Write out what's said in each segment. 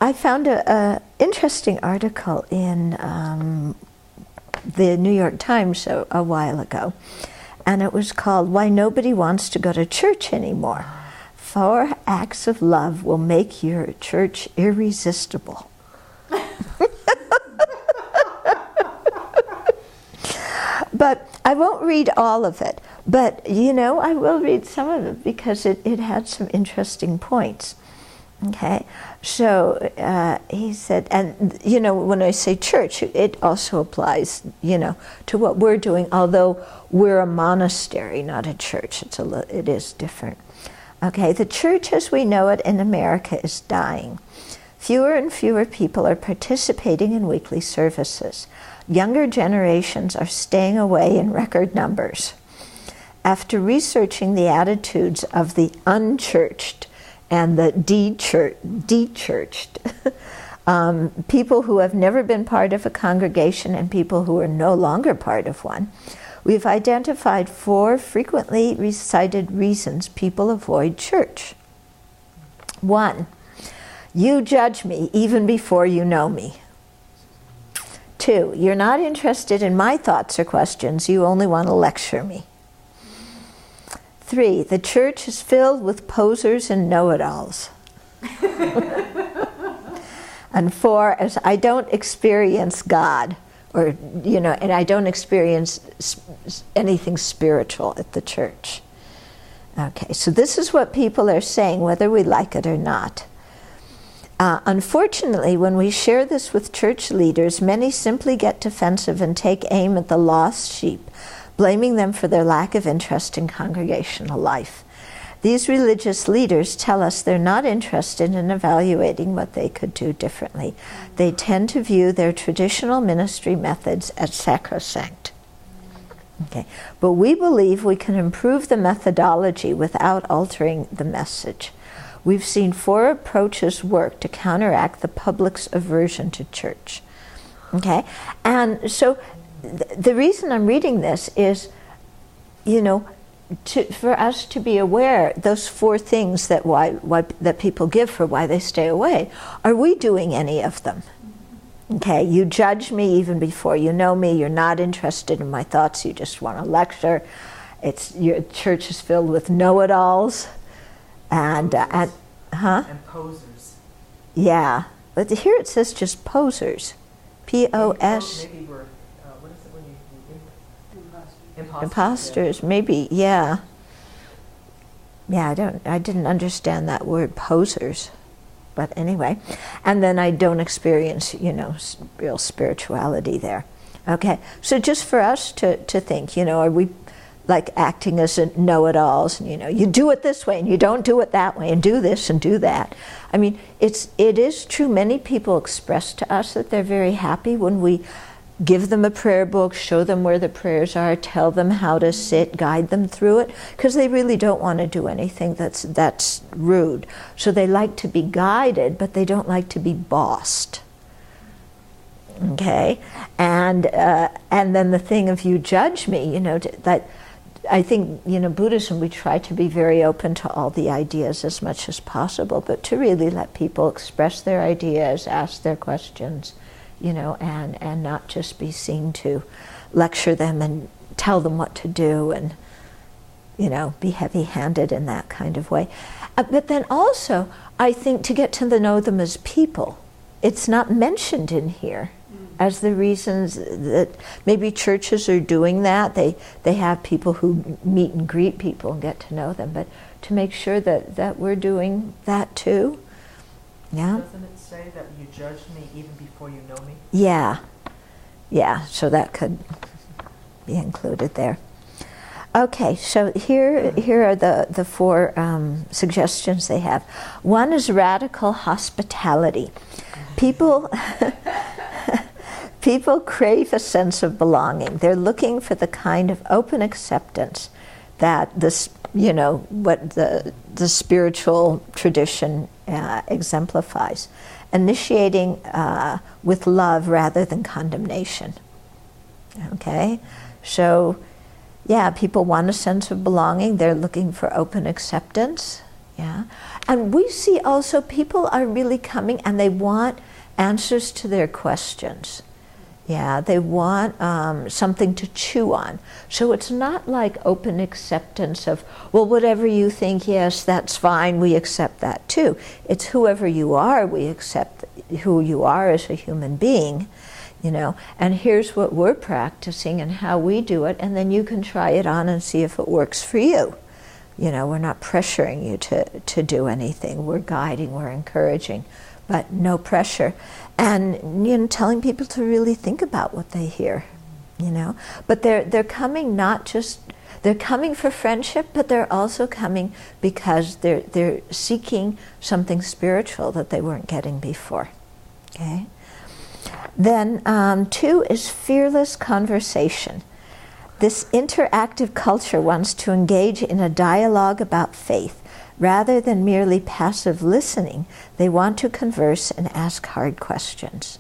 I found a interesting article in the New York Times a while ago, and it was called "Why Nobody Wants to Go to Church Anymore. 4 acts of love will make your church irresistible." But I won't read all of it. But, you know, I will read some of it because it had some interesting points. Okay? So he said, and, you know, when I say church, it also applies, you know, to what we're doing, although we're a monastery, not a church. It is different. Okay, the church as we know it in America is dying. Fewer and fewer people are participating in weekly services. Younger generations are staying away in record numbers. After researching the attitudes of the unchurched and the de-churched, people who have never been part of a congregation and people who are no longer part of one, we've identified 4 frequently recited reasons people avoid church. 1, you judge me even before you know me. 2, you're not interested in my thoughts or questions, you only want to lecture me. 3, the church is filled with posers and know-it-alls. And 4, as I don't experience God, or, you know, and I don't experience anything spiritual at the church. Okay, so this is what people are saying, whether we like it or not. Unfortunately, when we share this with church leaders, many simply get defensive and take aim at the lost sheep, blaming them for their lack of interest in congregational life. These religious leaders tell us they're not interested in evaluating what they could do differently. They tend to view their traditional ministry methods as sacrosanct. Okay. But we believe we can improve the methodology without altering the message. We've seen 4 approaches work to counteract the public's aversion to church. Okay? And so the reason I'm reading this is, you know, for us to be aware, those 4 things that that people give for why they stay away, are we doing any of them? Okay, you judge me even before you know me, you're not interested in my thoughts, you just want to lecture. Your church is filled with know-it-alls. And posers. Yeah, but here it says just posers. P-O-S. Maybe we're, what is it when you imposters, maybe, yeah. Yeah, I didn't understand that word, posers. But anyway, and then I don't experience, you know, real spirituality there. Okay, so just for us to think, you know, are we like acting as a know-it-alls, and, you know, you do it this way and you don't do it that way and do this and do that. I mean, it is true, many people express to us that they're very happy when we give them a prayer book, show them where the prayers are, tell them how to sit, guide them through it, because they really don't want to do anything that's rude. So they like to be guided, but they don't like to be bossed. Okay? And then the thing of you judge me, you know, that I think, you know, Buddhism, we try to be very open to all the ideas as much as possible, but to really let people express their ideas, ask their questions, you know, and not just be seen to lecture them and tell them what to do and, you know, be heavy-handed in that kind of way. But then also, I think to get to know them as people, it's not mentioned in here as the reasons that maybe churches are doing that. They have people who meet and greet people and get to know them, but to make sure that we're doing that too. Yeah. Doesn't it say that you judge me even before you know me? Yeah. Yeah, so that could be included there. Okay, so here are the 4 suggestions they have. 1 is radical hospitality. People crave a sense of belonging. They're looking for the kind of open acceptance that this, you know, what the spiritual tradition exemplifies, initiating with love rather than condemnation. Okay, so yeah, people want a sense of belonging. They're looking for open acceptance, Yeah, and we see also people are really coming and they want answers to their questions. Yeah, they want something to chew on. So it's not like open acceptance of, well, whatever you think, yes, that's fine, we accept that too. It's whoever you are, we accept who you are as a human being, you know, and here's what we're practicing and how we do it, and then you can try it on and see if it works for you. You know, we're not pressuring you to do anything. We're guiding, we're encouraging, but no pressure. And, you know, telling people to really think about what they hear, you know. But they're coming not just, they're coming for friendship, but they're also coming because they're seeking something spiritual that they weren't getting before, okay? Then 2 is fearless conversation. This interactive culture wants to engage in a dialogue about faith. Rather than merely passive listening, they want to converse and ask hard questions.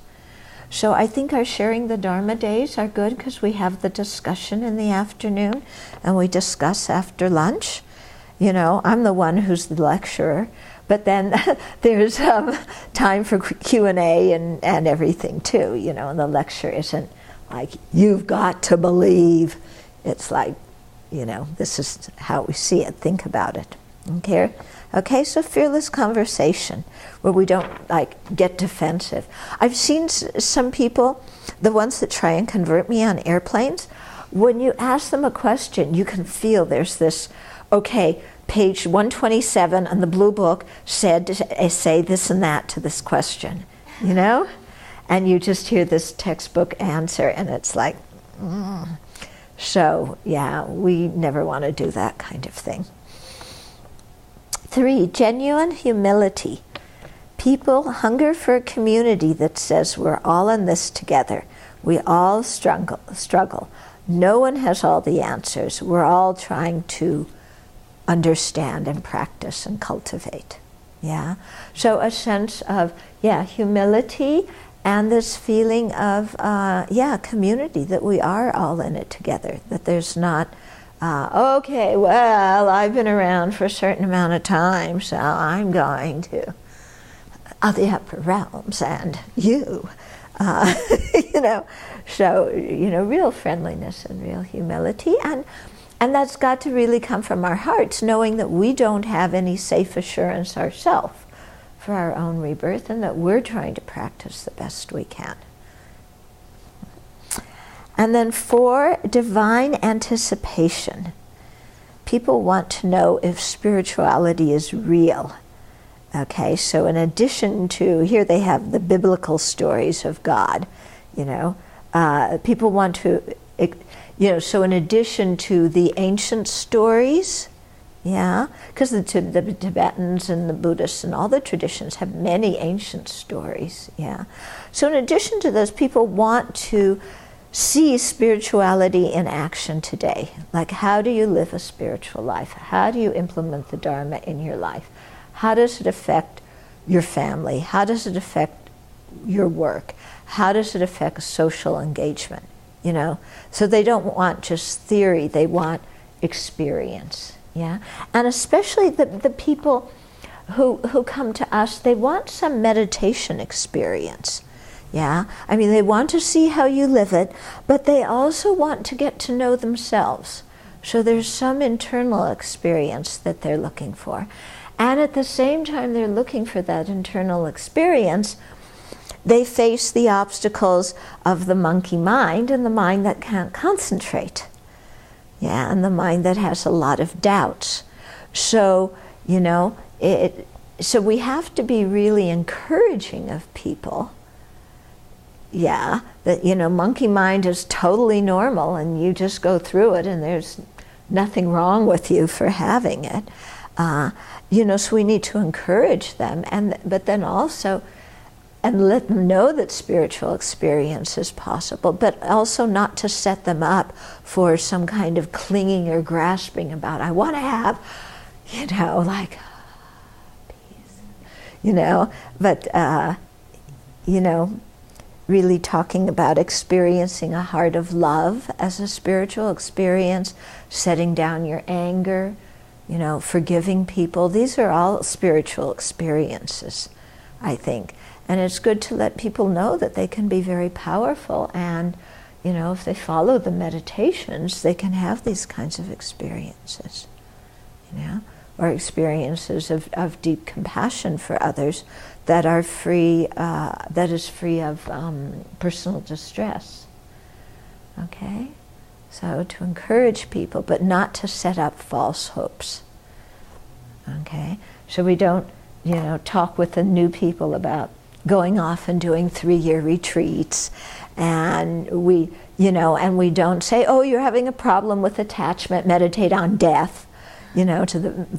So I think our sharing the Dharma days are good because we have the discussion in the afternoon and we discuss after lunch. You know, I'm the one who's the lecturer, but then there's time for Q&A and everything too, you know, and the lecture isn't like, you've got to believe. It's like, you know, this is how we see it, think about it. Okay, so fearless conversation, where we don't like get defensive. I've seen some people, the ones that try and convert me on airplanes, when you ask them a question, you can feel there's this, okay, page 127 on the blue book said to say this and that to this question, you know? And you just hear this textbook answer and it's like, So, yeah, we never want to do that kind of thing. 3, genuine humility. People hunger for a community that says we're all in this together. We all struggle. No one has all the answers. We're all trying to understand and practice and cultivate. Yeah. So a sense of, humility and this feeling of, community, that we are all in it together, that there's not, okay, well, I've been around for a certain amount of time, so I'm going to the upper realms, and you, you know. So, you know, real friendliness and real humility, and that's got to really come from our hearts, knowing that we don't have any safe assurance ourselves for our own rebirth, and that we're trying to practice the best we can. And then 4, divine anticipation. People want to know if spirituality is real. Okay, so in addition to, here they have the biblical stories of God, you know, people want to, you know, so in addition to the ancient stories, yeah, because the Tibetans and the Buddhists and all the traditions have many ancient stories, yeah. So in addition to those, people want to see spirituality in action today. Like, how do you live a spiritual life? How do you implement the Dharma in your life? How does it affect your family? How does it affect your work? How does it affect social engagement? You know, so they don't want just theory, they want experience, yeah? And especially the people who come to us, they want some meditation experience, yeah? I mean, they want to see how you live it, but they also want to get to know themselves. So there's some internal experience that they're looking for. And at the same time they're looking for that internal experience, they face the obstacles of the monkey mind and the mind that can't concentrate. Yeah, and the mind that has a lot of doubts. So, you know, so we have to be really encouraging of people. Yeah, that, you know, monkey mind is totally normal and you just go through it and there's nothing wrong with you for having it. You know, so we need to encourage them, but then also, and let them know that spiritual experience is possible, but also not to set them up for some kind of clinging or grasping about, I want to have, you know, like, peace, you know, but, you know, really talking about experiencing a heart of love as a spiritual experience, setting down your anger, you know, forgiving people. These are all spiritual experiences, I think. And it's good to let people know that they can be very powerful, and, you know, if they follow the meditations, they can have these kinds of experiences, you know, or experiences of deep compassion for others that are free, that is free of personal distress. Okay? So to encourage people, but not to set up false hopes. Okay? So we don't, you know, talk with the new people about going off and doing 3-year retreats, and we, you know, and we don't say, oh, you're having a problem with attachment, meditate on death, you know,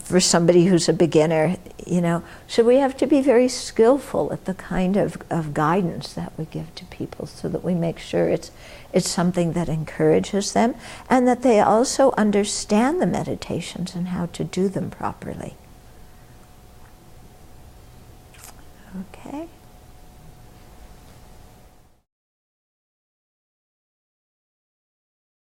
for somebody who's a beginner, you know. So we have to be very skillful at the kind of guidance that we give to people, so that we make sure it's something that encourages them, and that they also understand the meditations and how to do them properly. Okay.